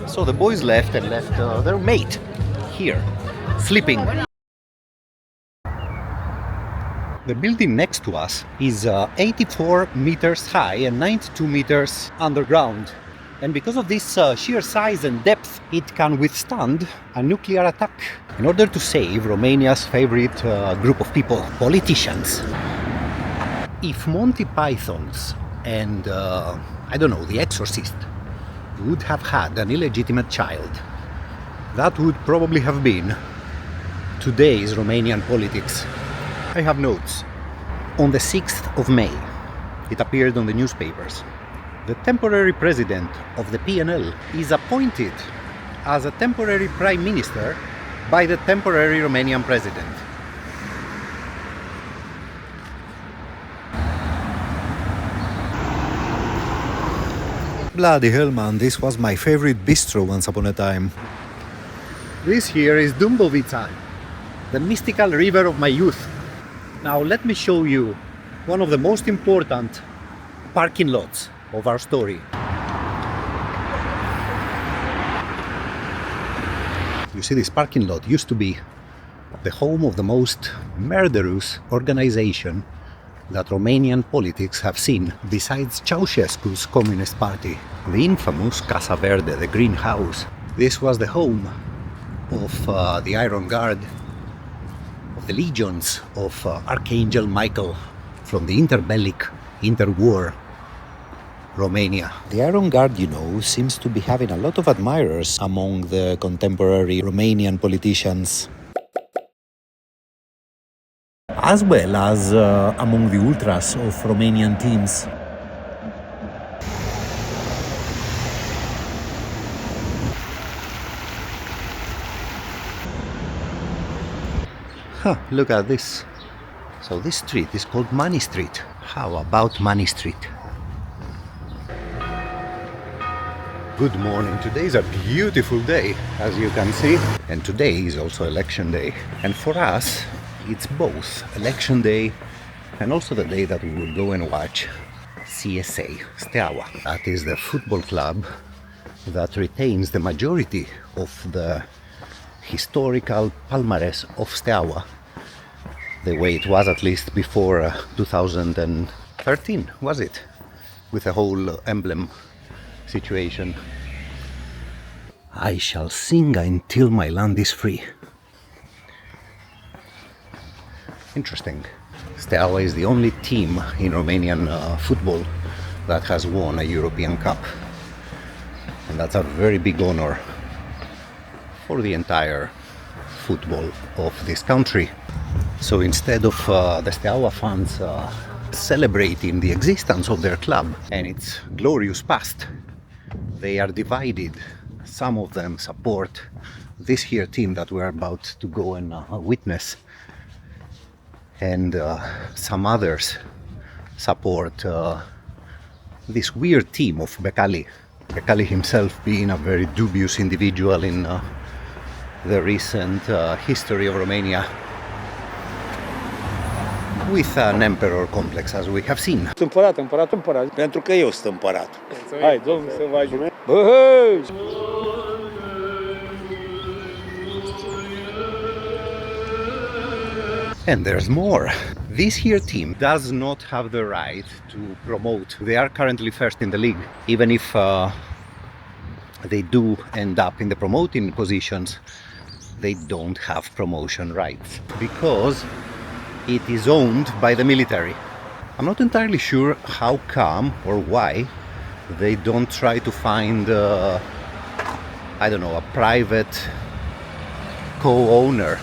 So the boys left and left their mate here, sleeping. The building next to us is 84 meters high and 92 meters underground. And because of this sheer size and depth, it can withstand a nuclear attack. In order to save Romania's favorite group of people, politicians. If Monty Python's and, I don't know, The Exorcist would have had an illegitimate child, that would probably have been today's Romanian politics. I have notes. On the 6th of May, it appeared on the newspapers. The temporary president of the PNL is appointed as a temporary prime minister by the temporary Romanian president. Bloody hell, man, this was my favorite bistro once upon a time. This here is Dumbovița, the mystical river of my youth. Now let me show you one of the most important parking lots of our story. You see, this parking lot used to be the home of the most murderous organization that Romanian politics have seen, besides Ceausescu's Communist Party, the infamous Casa Verde, the Green House. This was the home of the Iron Guard, of the legions of Archangel Michael from the interbellic, interwar Romania. The Iron Guard, you know, seems to be having a lot of admirers among the contemporary Romanian politicians, as well as among the ultras of Romanian teams. Huh, look at this. So this street is called Money Street. How about Money Street? Good morning. Today is a beautiful day, as you can see. And today is also election day. And for us, it's both election day and also the day that we will go and watch CSA Steaua. That is the football club that retains the majority of the historical palmarès of Steaua, the way it was at least before 2013, was it? With the whole emblem situation. I shall sing until my land is free. Interesting. Steaua is the only team in Romanian football that has won a European Cup. And that's a very big honor for the entire football of this country. So instead of the Steaua fans celebrating the existence of their club and its glorious past, they are divided. Some of them support this here team that we're about to go and witness, and some others support this weird team of Becali. Becali himself being a very dubious individual in the recent history of Romania, with an emperor complex, as we have seen. Împărat, pentru că eu sunt împărat. Hai, Domnul să vă ajute. Băi! And there's more. This here team does not have the right to promote. They are currently first in the league. Even if they do end up in the promoting positions, they don't have promotion rights because it is owned by the military. I'm not entirely sure how come or why they don't try to find, I don't know, a private co-owner.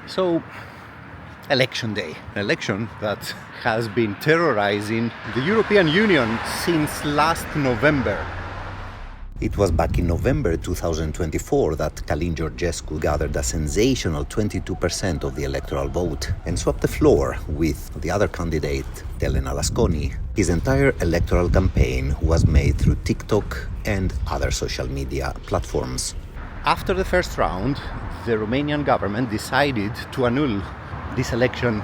So, election day. An election that has been terrorizing the European Union since last November. It was back in November 2024 that Calin Georgescu gathered a sensational 22% of the electoral vote and swept the floor with the other candidate, Elena Lasconi. His entire electoral campaign was made through TikTok and other social media platforms. After the first round, the Romanian government decided to annul this election.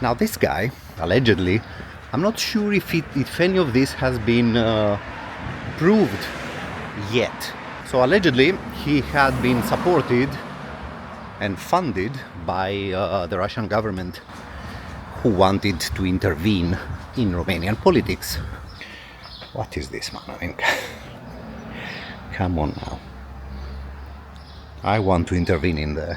Now this guy, allegedly, I'm not sure if any of this has been proved yet. So allegedly he had been supported and funded by the Russian government, who wanted to intervene in Romanian politics. What is this, man? I mean, come on now. I want to intervene in the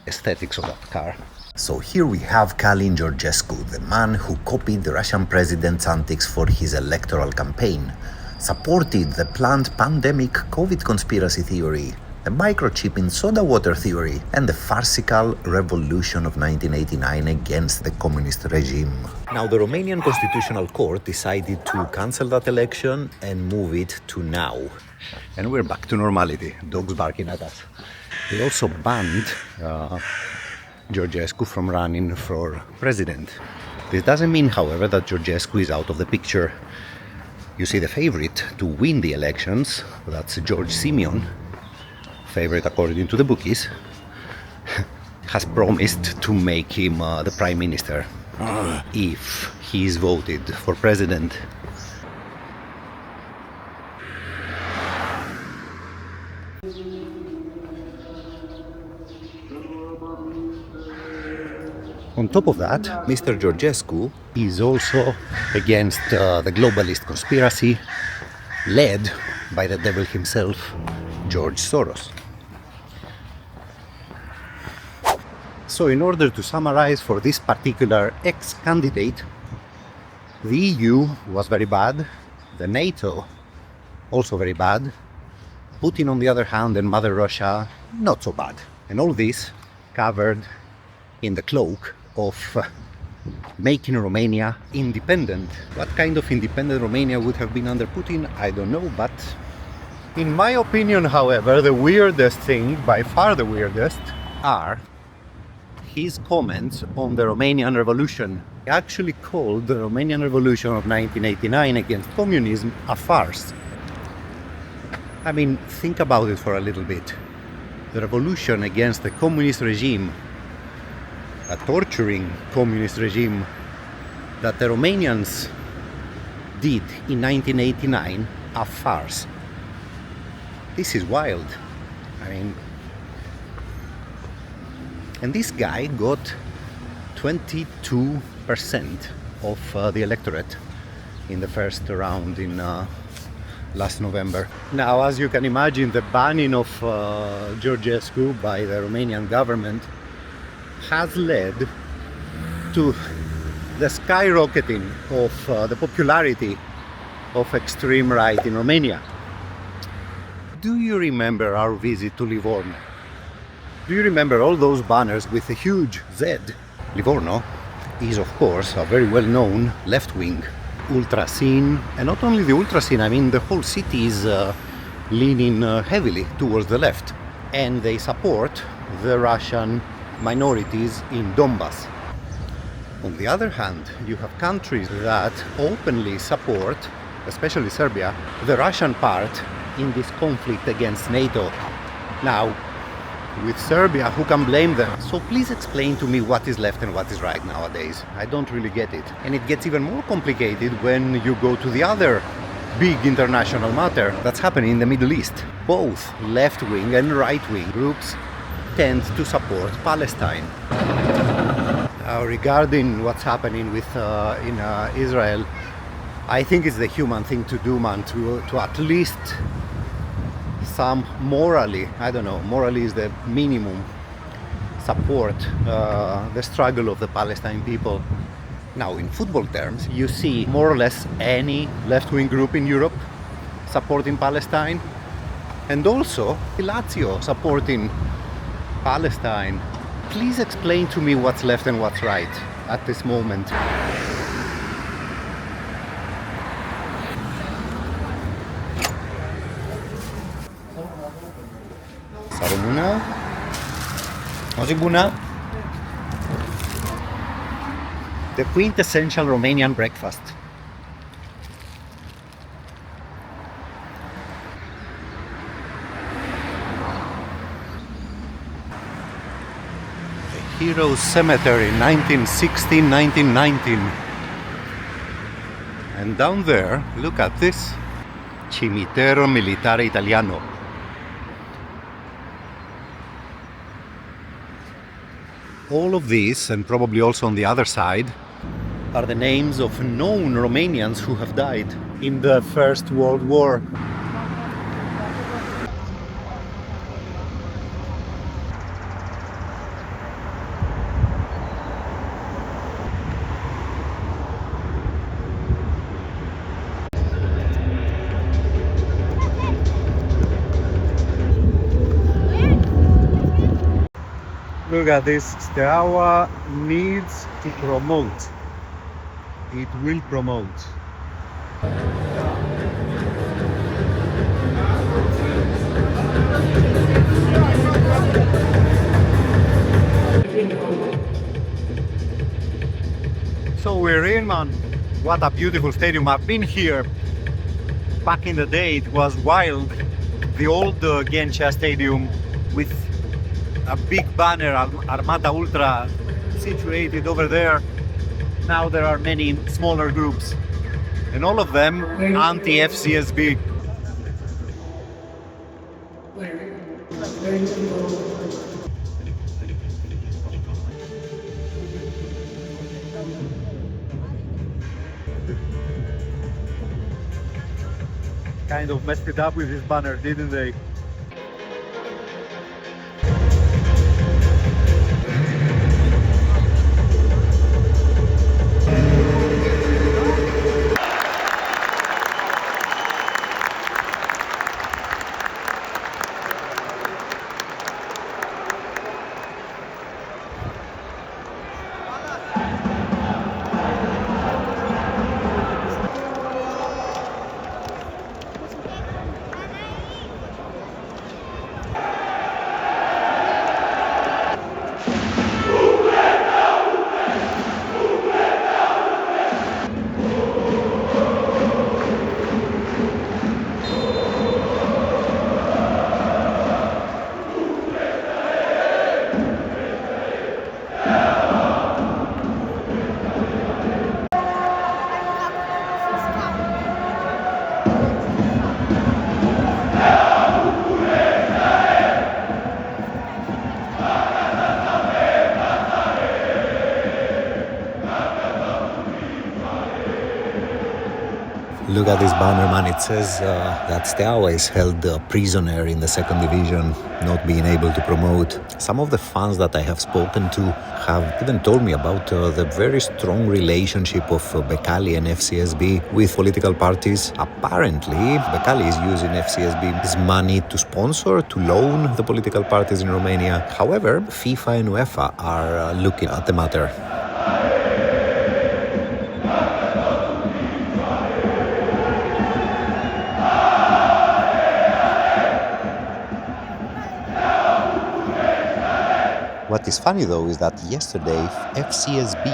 aesthetics of that car. So here we have Calin Georgescu, the man who copied the Russian president's antics for his electoral campaign, supported the planned pandemic COVID conspiracy theory, the microchip in soda water theory, and the farcical revolution of 1989 against the communist regime. Now, the Romanian Constitutional Court decided to cancel that election and move it to now. And we're back to normality, dogs barking at us. They also banned Georgescu from running for president. This doesn't mean, however, that Georgescu is out of the picture. You see, the favorite to win the elections, that's George Simion, favorite according to the bookies, has promised to make him the prime minister if he is voted for president. On top of that, Mr. Georgescu is also against the globalist conspiracy led by the devil himself, George Soros. So in order to summarize for this particular ex-candidate, the EU was very bad, the NATO also very bad, Putin on the other hand and Mother Russia not so bad. And all this covered in the cloak of making Romania independent. What kind of independent Romania would have been under Putin, I don't know, but in my opinion, however, the weirdest thing, by far the weirdest, are his comments on the Romanian Revolution. He actually called the Romanian Revolution of 1989 against communism a farce. I mean, think about it for a little bit. The revolution against the communist regime, a torturing communist regime that the Romanians did in 1989, a farce. This is wild. I mean, and this guy got 22% of the electorate in the first round in last November. Now, as you can imagine, the banning of Georgescu by the Romanian government has led to the skyrocketing of the popularity of extreme right in Romania. Do you remember our visit to Livorno? Do you remember all those banners with a huge Z? Livorno is, of course, a very well-known left-wing ultra scene, and not only the ultra scene, I mean the whole city is leaning heavily towards the left, and they support the Russian minorities in Donbass. On the other hand, you have countries that openly support, especially Serbia, the Russian part in this conflict against NATO. Now, with Serbia, who can blame them? So please explain to me what is left and what is right nowadays. I don't really get it. And it gets even more complicated when you go to the other big international matter that's happening in the Middle East. Both left-wing and right-wing groups tend to support Palestine. Regarding what's happening with in Israel, I think it's the human thing to do, man, to at least some morally, I don't know, morally is the minimum, support the struggle of the Palestinian people. Now, in football terms, you see more or less any left-wing group in Europe supporting Palestine, and also Lazio supporting Palestine. Please explain to me what's left and what's right at this moment. O zi bună! The quintessential Romanian breakfast. The Heroes Cemetery, 1916-1919. And down there, look at this. Cimitero Militare Italiano. All of these, and probably also on the other side, are the names of known Romanians who have died in the First World War. Look at this, Steaua needs to promote. It will promote. So we're in, man. What a beautiful stadium. I've been here back in the day. It was wild. The old Ghencea Stadium with a big banner, Armata Ultra, situated over there. Now there are many smaller groups, and all of them anti-FCSB. Kind of messed it up with this banner, didn't they? Look at this banner, man. It says that Steaua is held prisoner in the second division, not being able to promote. Some of the fans that I have spoken to have even told me about the very strong relationship of Becali and FCSB with political parties. Apparently, Becali is using FCSB's money to sponsor, to loan the political parties in Romania. However, FIFA and UEFA are looking at the matter. What is funny though is that yesterday FCSB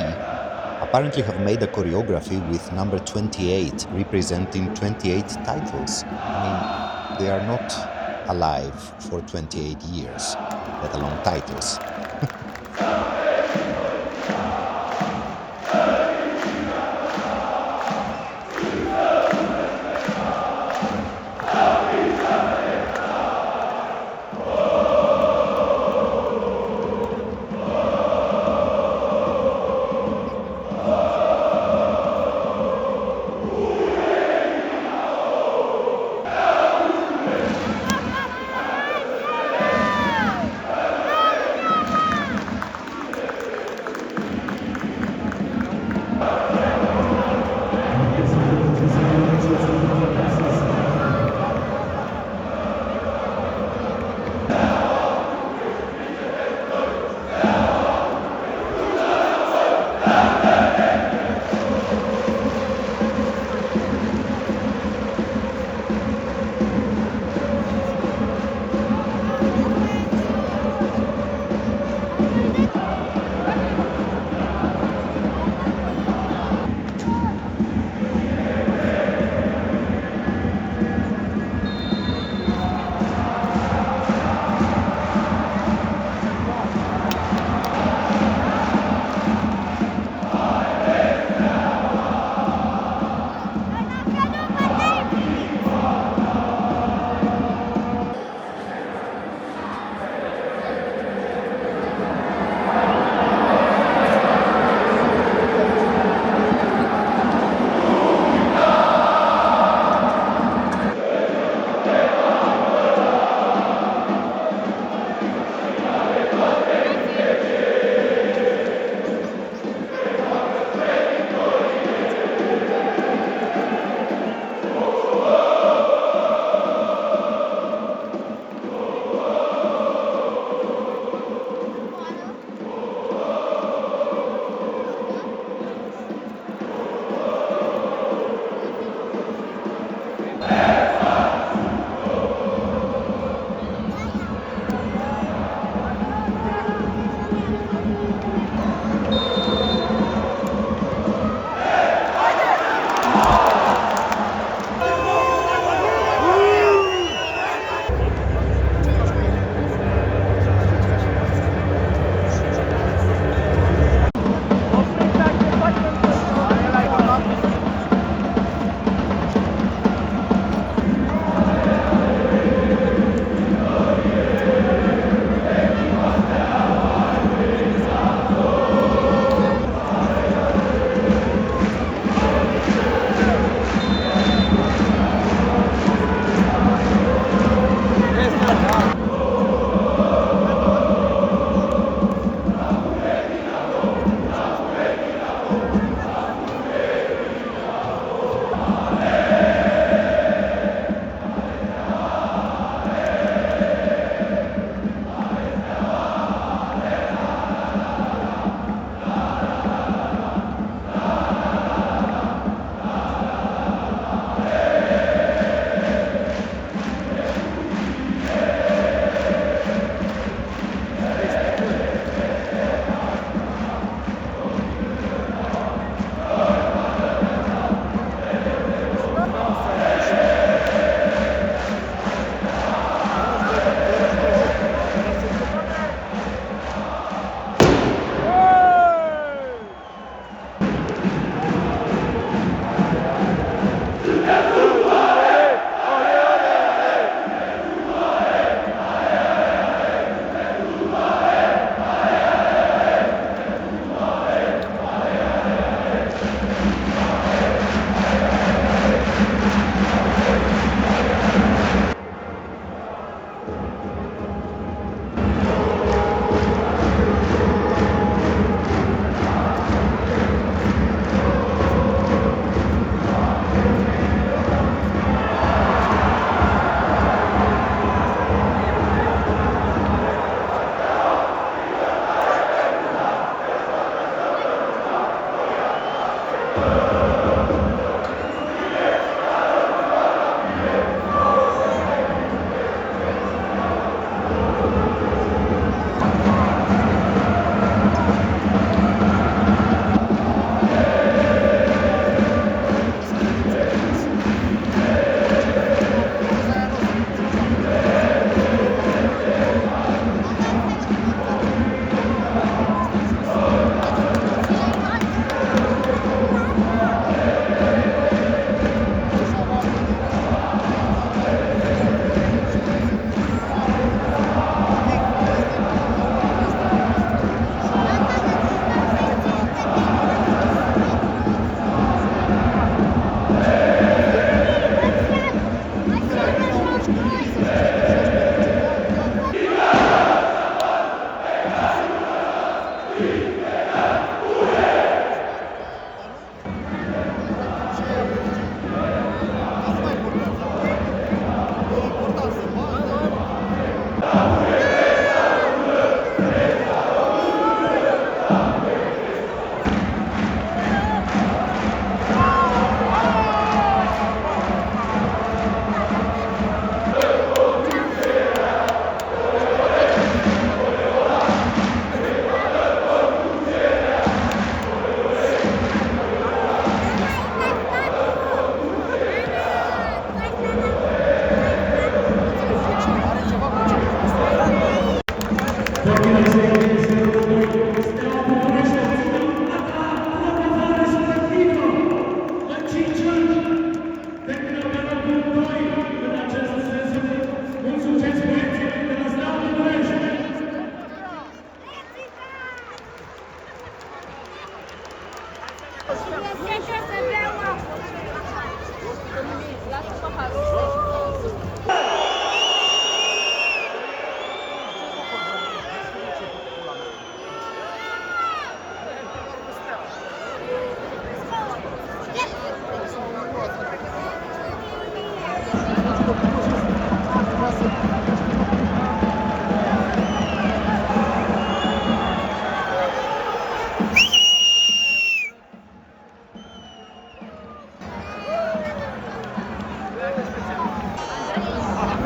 apparently have made a choreography with number 28 representing 28 titles. I mean, they are not alive for 28 years, let alone titles.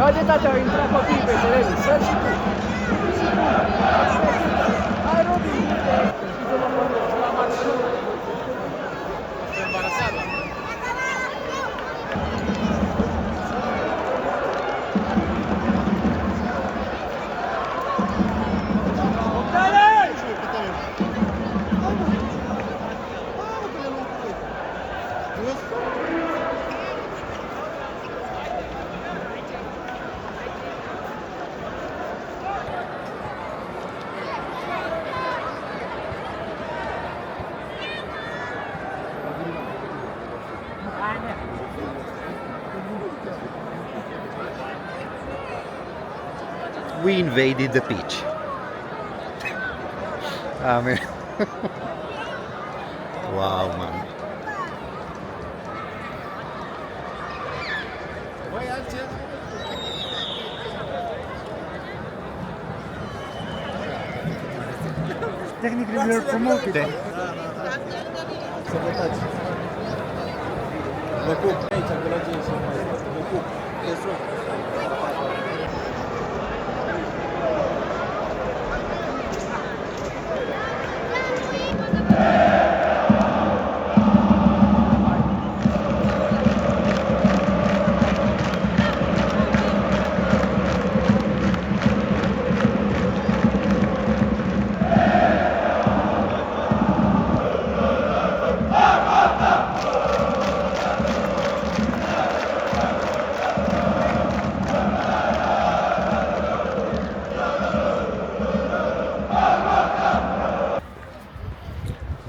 Haide, tata, au intrat copiii pe teren, sări și tu. Hai, Robin, la mașină. We invaded the pitch. I mean, wow, man. Technically, we are promoted.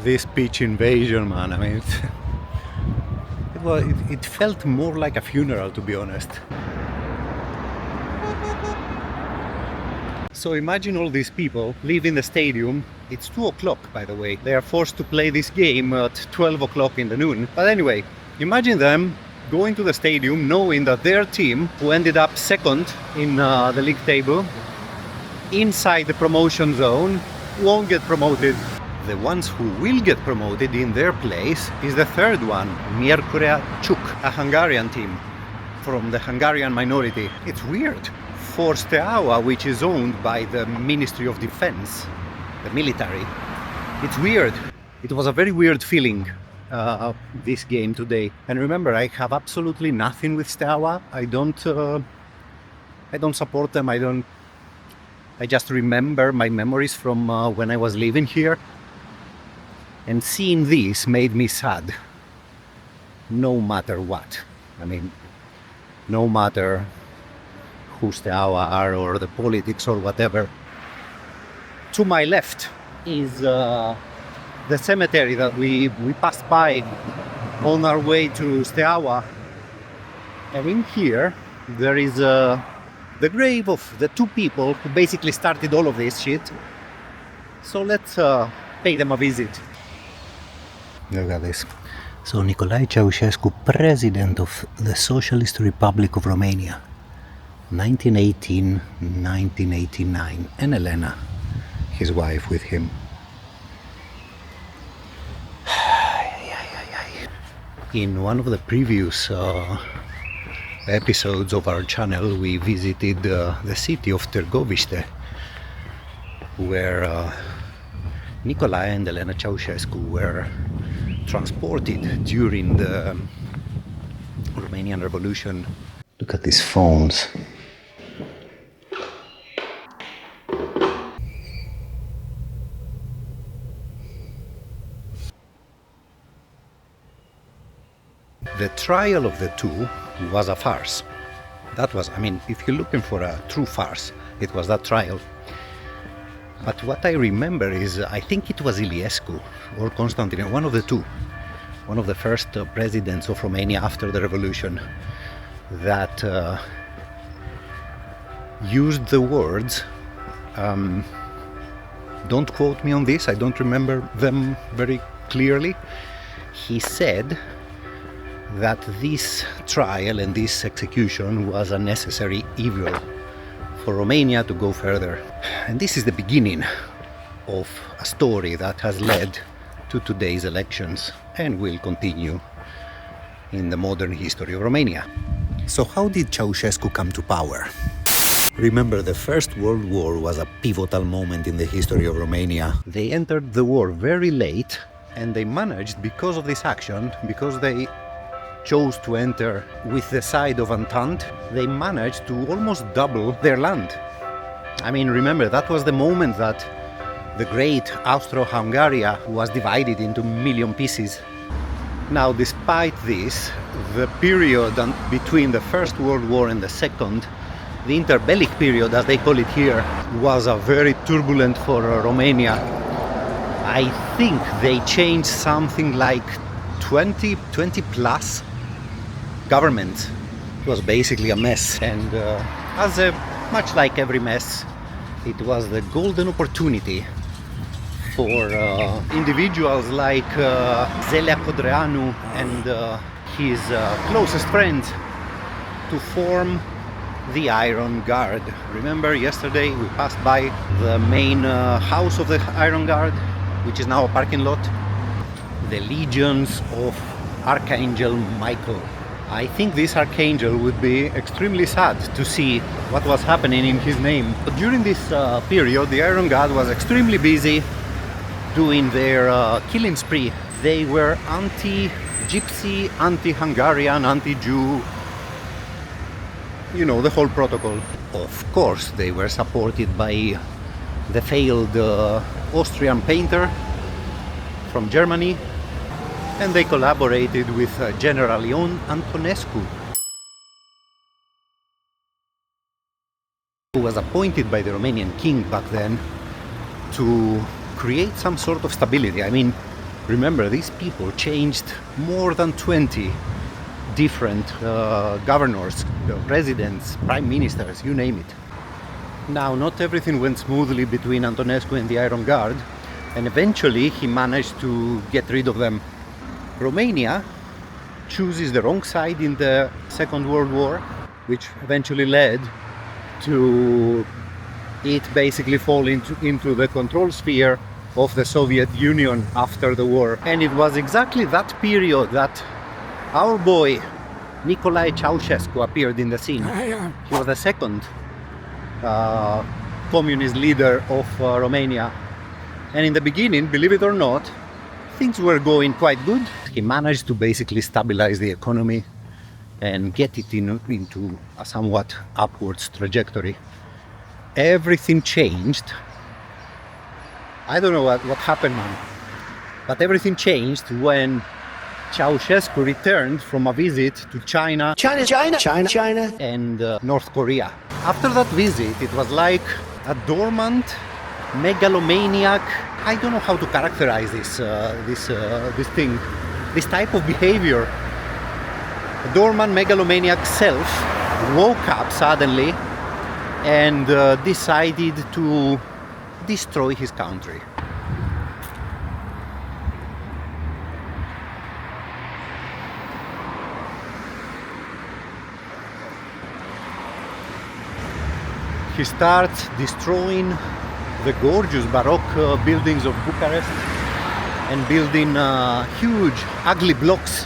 This pitch invasion, man, I mean, it felt more like a funeral, to be honest. So imagine all these people leaving the stadium. It's 2 o'clock, by the way. They are forced to play this game at 12 o'clock in the noon. But anyway, imagine them going to the stadium knowing that their team, who ended up second in the league table, inside the promotion zone, won't get promoted. The ones who will get promoted in their place is the third one, Miercurea Ciuc, a Hungarian team from the Hungarian minority. It's weird. For Steaua, which is owned by the Ministry of Defense, the military, it's weird. It was a very weird feeling, this game today. And remember, I have absolutely nothing with Steaua. I don't support them. I just remember my memories from when I was living here. And seeing this made me sad, no matter what. I mean, no matter who Steaua are or the politics or whatever. To my left is the cemetery that we passed by on our way to Steaua. And in here, there is the grave of the 2 people who basically started all of this shit. So let's pay them a visit. Look at this. So Nicolae Ceausescu, President of the Socialist Republic of Romania, 1918-1989, and Elena, his wife with him. In one of the previous episodes of our channel, we visited the city of Târgoviște, where Nicolae and Elena Ceausescu were transported during the Romanian Revolution. Look at these phones. The trial of the two was a farce. That was, I mean, if you're looking for a true farce, it was that trial. But what I remember is, I think it was Iliescu or Constantine, one of the two, one of the first presidents of Romania after the revolution, that used the words, don't quote me on this, I don't remember them very clearly. He said that this trial and this execution was a necessary evil for Romania to go further. And this is the beginning of a story that has led to today's elections and will continue in the modern history of Romania. So how did Ceausescu come to power? Remember, the First World War was a pivotal moment in the history of Romania. They entered the war very late, and they managed, because of this action, because they chose to enter with the side of Entente, they managed to almost double their land. I mean, remember, that was the moment that the great Austro-Hungary was divided into a million pieces. Now, despite this, the period between the First World War and the Second, the interbellic period, as they call it here, was a very turbulent for Romania. I think they changed something like 20 plus government. It was basically a mess, and much like every mess, it was the golden opportunity for individuals like Zelea Codreanu and his closest friend to form the Iron Guard. Remember, yesterday we passed by the main house of the Iron Guard, which is now a parking lot. The legions of Archangel Michael. I think this Archangel would be extremely sad to see what was happening in his name. But during this period, the Iron Guard was extremely busy doing their killing spree. They were anti-Gypsy, anti-Hungarian, anti-Jew, you know, the whole protocol. Of course, they were supported by the failed Austrian painter from Germany, and they collaborated with General Ion Antonescu, who was appointed by the Romanian king back then to create some sort of stability. I mean, remember, these people changed more than 20 different governors, presidents, prime ministers, you name it. Now, not everything went smoothly between Antonescu and the Iron Guard, and eventually he managed to get rid of them. Romania chooses the wrong side in the Second World War, which eventually led to it basically fall into the control sphere of the Soviet Union after the war. And it was exactly that period that our boy Nicolae Ceausescu appeared in the scene. He was the second communist leader of Romania. And in the beginning, believe it or not, things were going quite good. He managed to basically stabilize the economy and get it into a somewhat upwards trajectory. Everything changed. I don't know what happened, man, but everything changed when Ceausescu returned from a visit to China and North Korea. After that visit, it was like a dormant, megalomaniac, I don't know how to characterize this thing, this type of behavior. A dormant, megalomaniac self woke up suddenly and decided to destroy his country. He starts destroying the gorgeous Baroque buildings of Bucharest and building huge, ugly blocks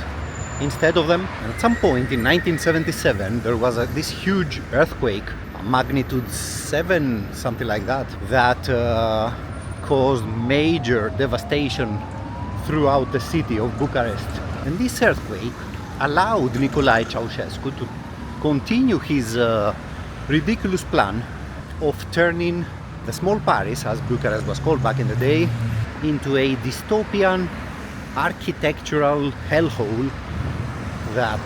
instead of them. And at some point in 1977, there was this huge earthquake, magnitude 7, something like that, that caused major devastation throughout the city of Bucharest. And this earthquake allowed Nicolae Ceausescu to continue his ridiculous plan of turning the small Paris, as Bucharest was called back in the day, into a dystopian architectural hellhole that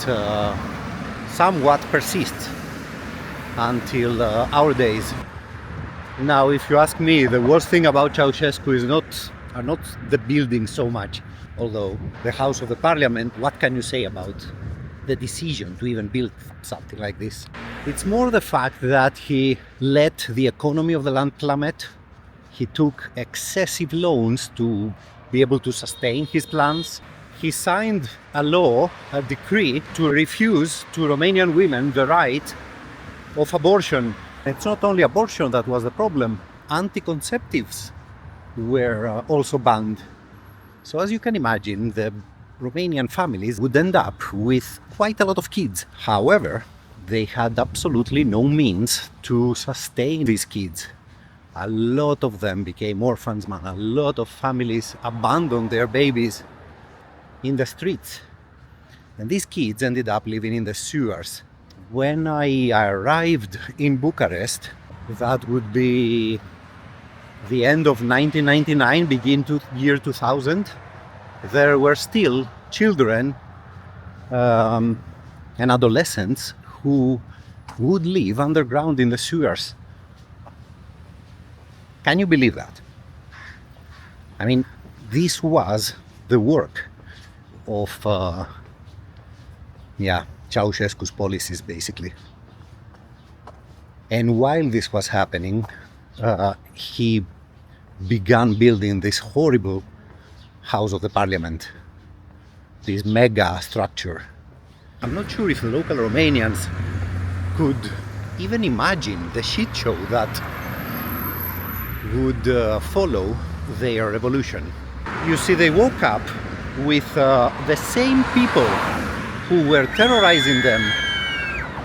somewhat persists until our days. Now, if you ask me, the worst thing about Ceausescu are not the buildings so much, although the House of the Parliament, what can you say about the decision to even build something like this? It's more the fact that he let the economy of the land plummet. He took excessive loans to be able to sustain his plans. He signed a law, a decree, to refuse to Romanian women the right of abortion. It's not only abortion that was the problem. Anti-conceptives were also banned. So as you can imagine, the Romanian families would end up with quite a lot of kids. However, they had absolutely no means to sustain these kids. A lot of them became orphans, man. A lot of families abandoned their babies in the streets. And these kids ended up living in the sewers. When I arrived in Bucharest, that would be the end of 1999, begin to year 2000, there were still children and adolescents who would live underground in the sewers. Can you believe that? I mean, this was the work of Ceausescu's policies, basically. And while this was happening, he began building this horrible House of the Parliament, this mega structure. I'm not sure if the local Romanians could even imagine the shit show that would follow their revolution. You see, they woke up with the same people who were terrorizing them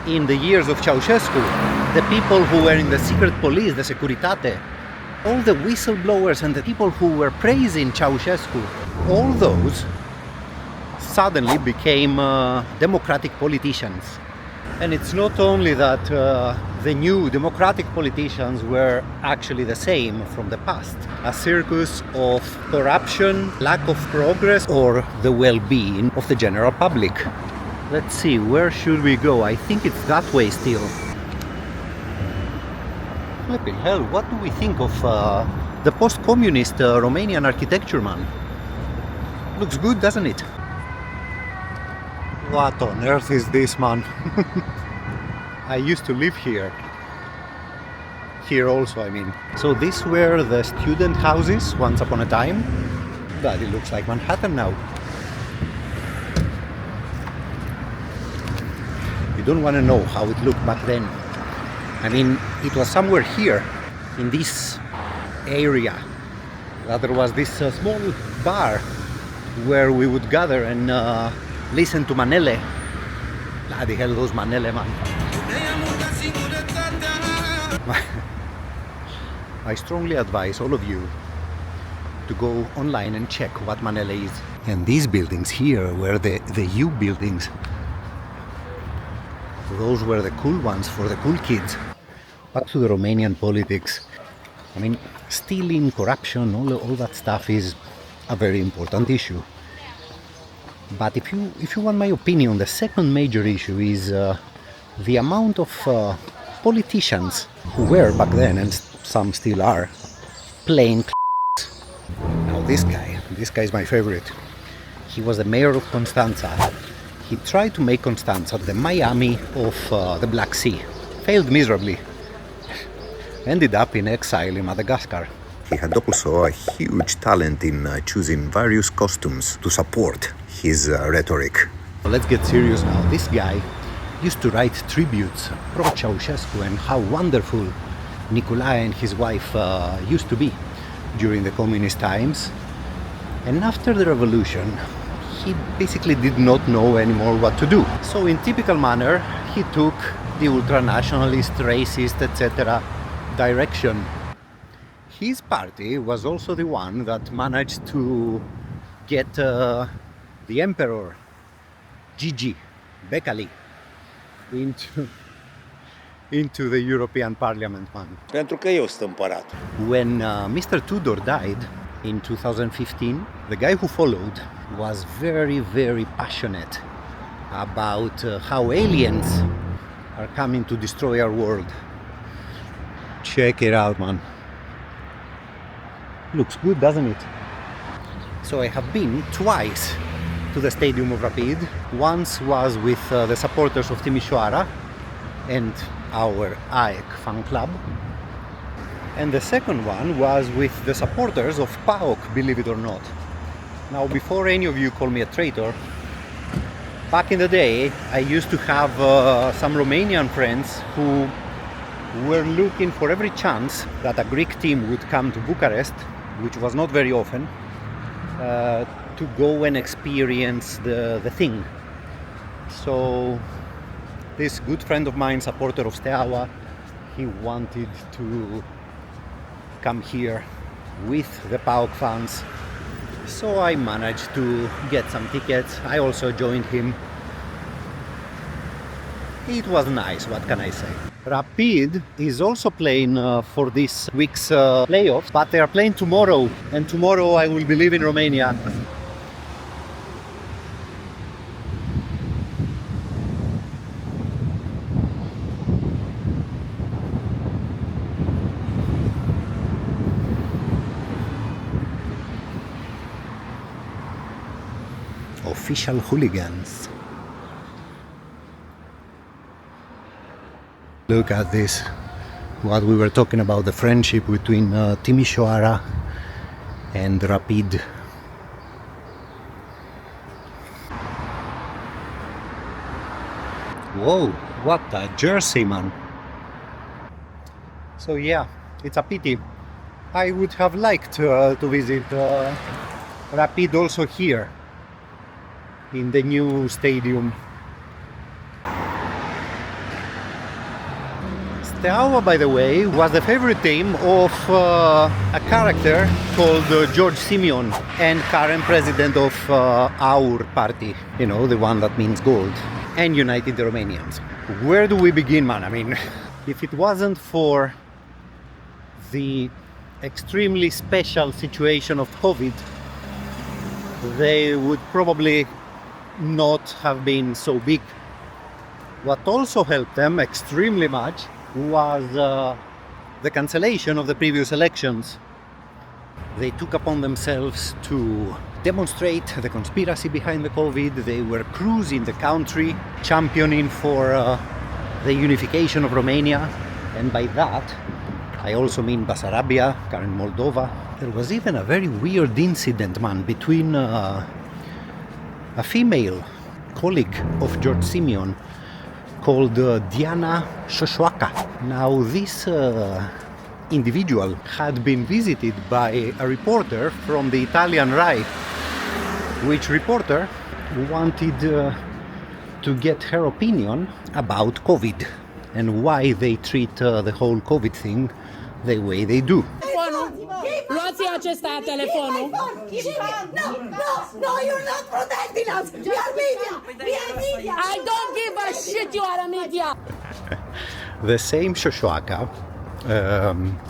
in the years of Ceausescu, the people who were in the secret police, the Securitate, all the whistleblowers and the people who were praising Ceausescu, all those suddenly became democratic politicians. And it's not only that the new democratic politicians were actually the same from the past. A circus of corruption, lack of progress, or the well-being of the general public. Let's see, where should we go? I think it's that way still. Flipping hell, what do we think of the post-communist Romanian architecture, man? Looks good, doesn't it? What on earth is this, man? I used to live here. Here also, I mean. So these were the student houses once upon a time. But it looks like Manhattan now. You don't want to know how it looked back then. I mean, it was somewhere here, in this area, that there was this small bar where we would gather and listen to Manele. Bloody hell, those Manele, man. I strongly advise all of you to go online and check what Manele is. And these buildings here were the U buildings. Those were the cool ones for the cool kids. Back to the Romanian politics. I mean, stealing, corruption, all that stuff is a very important issue. But if you want my opinion, the second major issue is the amount of politicians who were back then, and some still are, playing Now this guy is my favorite. He was the mayor of Constanța. He tried to make Constanța the Miami of the Black Sea. Failed miserably. Ended up in exile in Madagascar. He had also a huge talent in choosing various costumes to support his rhetoric. Let's get serious now. This guy used to write tributes pro Ceausescu and how wonderful Nicolae and his wife used to be during the communist times. And after the revolution, he basically did not know anymore what to do. So in typical manner, he took the ultranationalist, racist, etc. direction. His party was also the one that managed to get the emperor, Gigi Becali, into the European Parliament, man. Pentru că eu sunt împărat. When Mr. Tudor died in 2015, the guy who followed was very, very passionate about how aliens are coming to destroy our world. Check it out, man. Looks good, doesn't it? So I have been twice to the Stadium of Rapid. Once was with the supporters of Timișoara and our AEK fan club. And the second one was with the supporters of PAOK, believe it or not. Now, before any of you call me a traitor, back in the day I used to have some Romanian friends who were looking for every chance that a Greek team would come to Bucharest, which was not very often, to go and experience the thing. So this good friend of mine, supporter of Steaua, he wanted to come here with the PAOK fans. So I managed to get some tickets. I also joined him. It was nice, what can I say? Rapid is also playing for this week's playoffs, but they are playing tomorrow, and tomorrow I will be leaving Romania. Official hooligans. Look at this, what we were talking about, the friendship between Timișoara and Rapid. Whoa, what a jersey, man. So yeah, it's a pity. I would have liked to visit Rapid also here in the new stadium. Steaua, by the way, was the favorite team of a character called George Simion, and current president of our party, you know, the one that means gold, and United the Romanians. Where do we begin, man? I mean, if it wasn't for the extremely special situation of COVID, they would probably not have been so big. What also helped them extremely much was the cancellation of the previous elections. They took upon themselves to demonstrate the conspiracy behind the COVID. They were cruising the country, championing for the unification of Romania, and by that I also mean Basarabia, current Moldova. There was even a very weird incident, man, between a female colleague of George Simion called Ghencea Sosoaca. Now this individual had been visited by a reporter from the Italian Rai, which reporter wanted to get her opinion about COVID and why they treat the whole COVID thing the way they do. Luați acesta telefonul. No, you're not protecting us. We are media. We are media. I don't give a shit. You are a media. The same Sosoaca,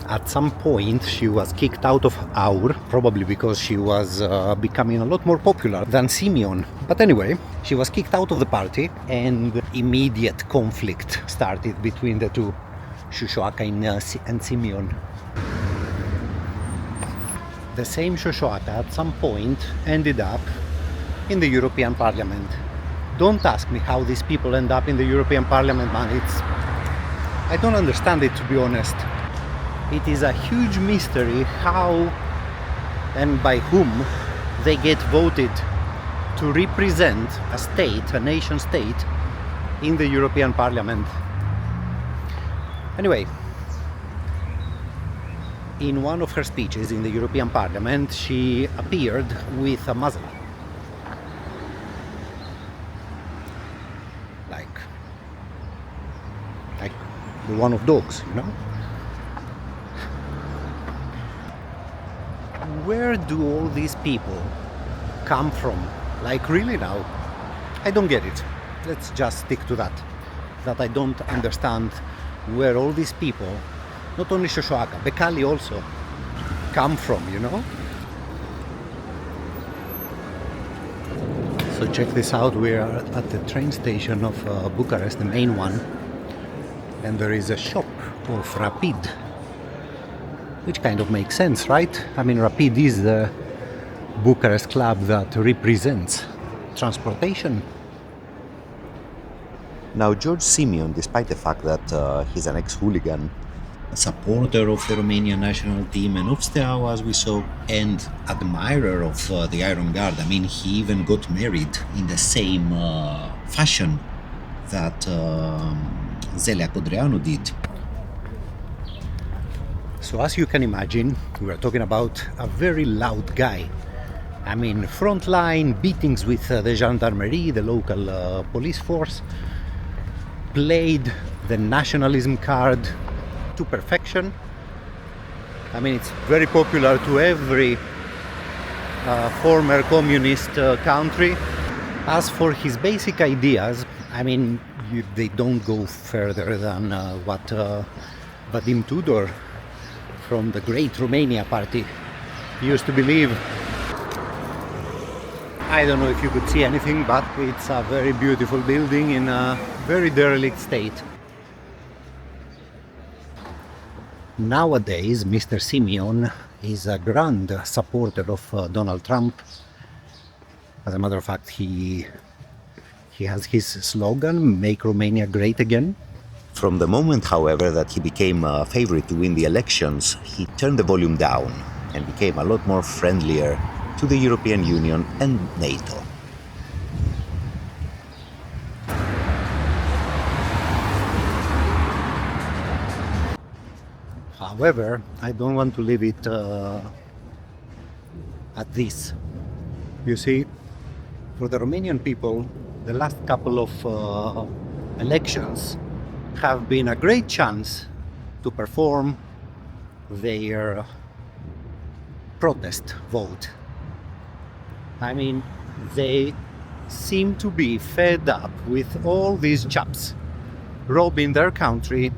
at some point she was kicked out of AUR, probably because she was becoming a lot more popular than Simion. But anyway, she was kicked out of the party, and immediate conflict started between the two, Sosoaca and Simion. The same Sosoaca at some point ended up in the European Parliament. Don't ask me how these people end up in the European Parliament, man. I don't understand it, to be honest. It is a huge mystery how and by whom they get voted to represent a state, a nation state, in the European Parliament. Anyway, in one of her speeches in the European Parliament, she appeared with a muzzle. Like the one of dogs, you know? Where do all these people come from? Like, really now? I don't get it. Let's just stick to that. That I don't understand where all these people, not only Sosoaca, Becali also, come from, you know? So check this out, we are at the train station of Bucharest, the main one, and there is a shop of Rapid, which kind of makes sense, right? I mean, Rapid is the Bucharest club that represents transportation. Now, George Simion, despite the fact that he's an ex-hooligan, a supporter of the Romanian national team and of Steaua, as we saw, and admirer of the Iron Guard. I mean, he even got married in the same fashion that Zelea Codreanu did. So as you can imagine, we are talking about a very loud guy. I mean, frontline beatings with the gendarmerie, the local police force, played the nationalism card to perfection. I mean, it's very popular to every former communist country. As for his basic ideas, I mean, they don't go further than what Vadim Tudor from the Great Romania Party used to believe. I don't know if you could see anything, but it's a very beautiful building in a very derelict state. Nowadays, Mr. Simion is a grand supporter of Donald Trump. As a matter of fact, he has his slogan, "Make Romania Great Again." From the moment, however, that he became a favorite to win the elections, he turned the volume down and became a lot more friendlier to the European Union and NATO. However, I don't want to leave it at this. You see, for the Romanian people, the last couple of elections have been a great chance to perform their protest vote. I mean, they seem to be fed up with all these chaps robbing their country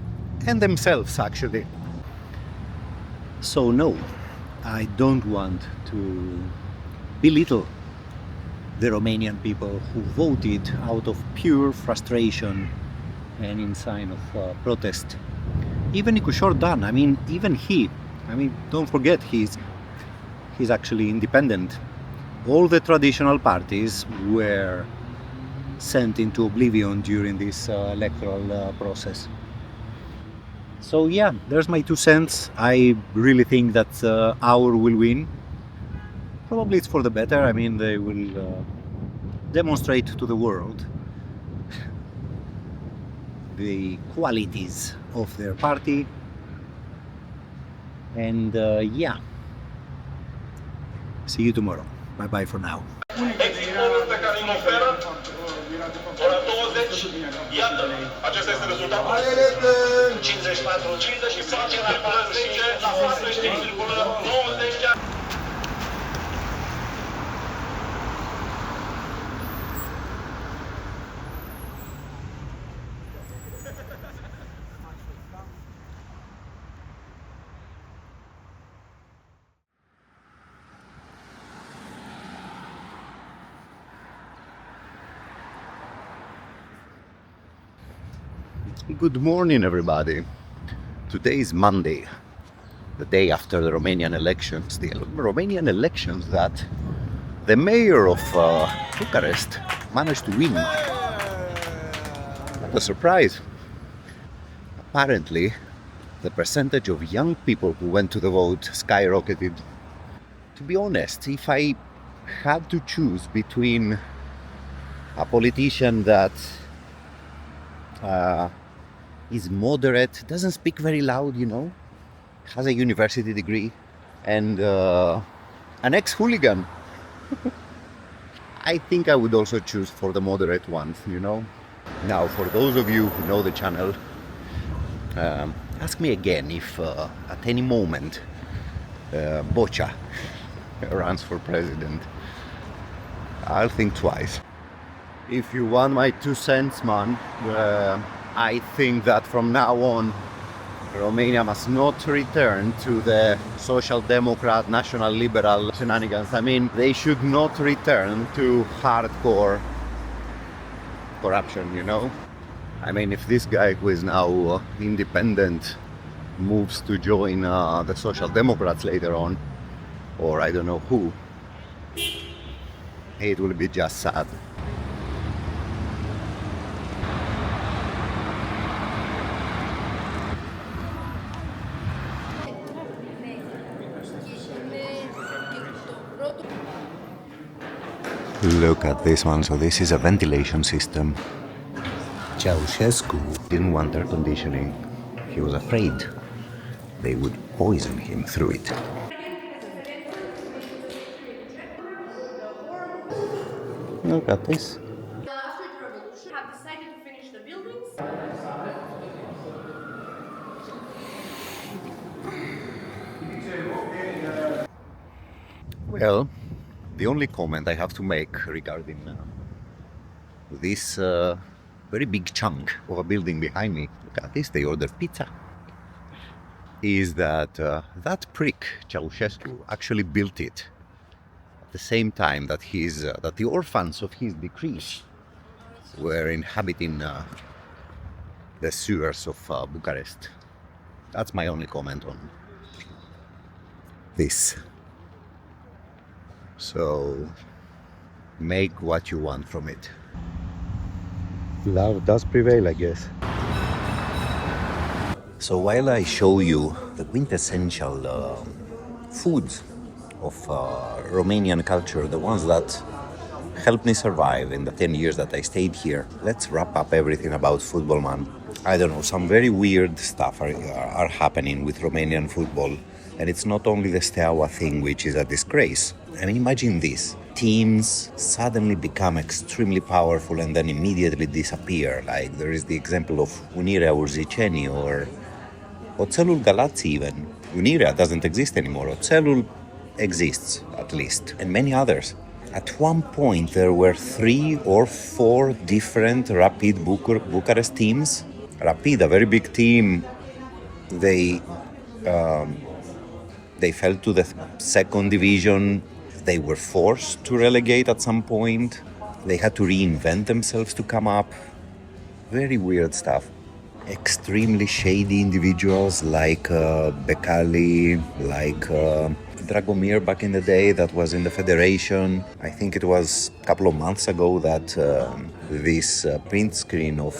and themselves, actually. So no, I don't want to belittle the Romanian people who voted out of pure frustration and in sign of protest. Even Nicușor Dan, I mean, even he, I mean, don't forget, he's actually independent. All the traditional parties were sent into oblivion during this electoral process. So yeah, there's my 2 cents. I really think that our will win. Probably it's for the better. I mean, they will demonstrate to the world the qualities of their party. And yeah, see you tomorrow. Bye bye for now. Exit-polul pe care îl oferă, ora 20, iată, acesta este rezultatul. 54 și face la 10, la 40,90. Good morning, everybody. Today is Monday, the day after the Romanian elections. The Romanian elections that the mayor of Bucharest managed to win. What a surprise. Apparently, the percentage of young people who went to the vote skyrocketed. To be honest, if I had to choose between a politician that is moderate, doesn't speak very loud, you know, has a university degree, and an ex-hooligan. I think I would also choose for the moderate ones, you know. Now, for those of you who know the channel, ask me again if at any moment Boccia runs for president. I'll think twice. If you want my 2 cents, man, I think that from now on Romania must not return to the social democrat, national liberal shenanigans. I mean, they should not return to hardcore corruption, you know? I mean, if this guy who is now independent moves to join the Social Democrats later on, or I don't know who, it will be just sad. Look at this one. So this is a ventilation system. Ceausescu didn't want air conditioning. He was afraid they would poison him through it. Look at this. After the revolution, have decided to finish the buildings. Well, the only comment I have to make regarding this very big chunk of a building behind me, look at this, they ordered pizza, is that that prick, Ceausescu, actually built it at the same time that that the orphans of his decree were inhabiting the sewers of Bucharest. That's my only comment on this. So make what you want from it. Love does prevail, I guess. So while I show you the quintessential foods of Romanian culture, the ones that helped me survive in the 10 years that I stayed here, let's wrap up everything about football, man. I don't know, some very weird stuff are happening with Romanian football. And it's not only the Steaua thing, which is a disgrace. I mean, imagine this. Teams suddenly become extremely powerful and then immediately disappear. Like, there is the example of Unirea Urziceni or Oțelul Galați even. Unirea doesn't exist anymore. Oțelul exists, at least. And many others. At one point, there were 3 or 4 different Rapid Bucharest teams. Rapid, a very big team, they fell to the 2nd division. They were forced to relegate at some point. They had to reinvent themselves to come up. Very weird stuff. Extremely shady individuals like Becali, like Dragomir back in the day that was in the federation. I think it was a couple of months ago that this print screen of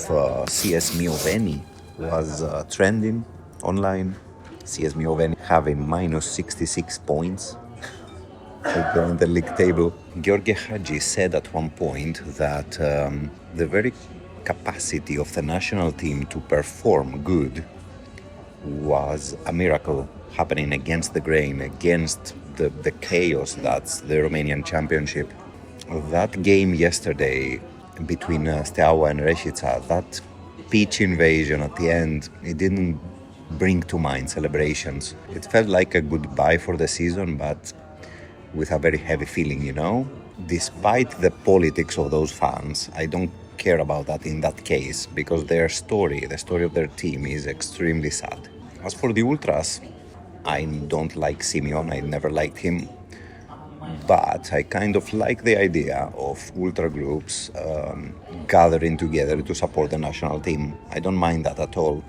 CS Mioveni was trending online. CS Mioveni having minus 66 points on the league table. Gheorghe Hagi said at one point that the very capacity of the national team to perform good was a miracle happening against the grain, against the chaos that's the Romanian championship. That game yesterday between Steaua and Resita, that pitch invasion at the end, it didn't bring to mind celebrations. It felt like a goodbye for the season, but with a very heavy feeling, you know? Despite the politics of those fans, I don't care about that in that case, because their story, the story of their team, is extremely sad. As for the Ultras, I don't like Simion, I never liked him, but I kind of like the idea of ultra groups gathering together to support the national team. I don't mind that at all.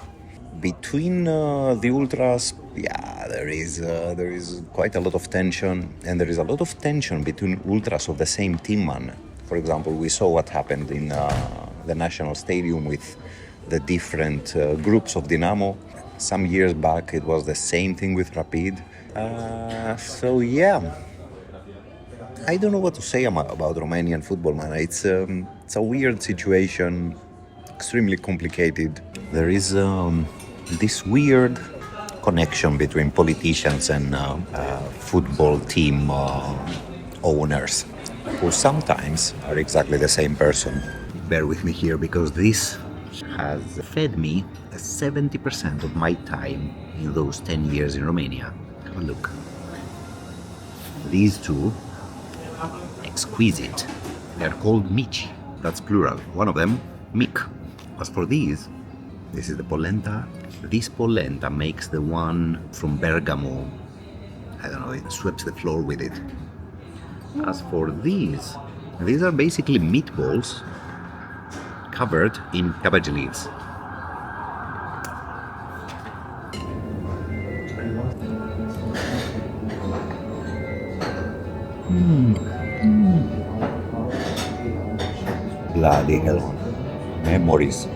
Between the Ultras, yeah, there is quite a lot of tension, and there is a lot of tension between Ultras of the same team, man. For example, we saw what happened in the National Stadium with the different groups of Dinamo. Some years back, it was the same thing with Rapid. So yeah, I don't know what to say about Romanian football, man. It's a weird situation, extremely complicated. There is this weird connection between politicians and football team owners, who sometimes are exactly the same person. Bear with me here because this has fed me 70% of my time in those 10 years in Romania. Have a look. These two, exquisite. They're called mici. That's plural. One of them, mic. As for these, this is the polenta. This polenta makes the one from Bergamo. I don't know, it sweeps the floor with it. As for these are basically meatballs covered in cabbage leaves. Bloody hell. Memories.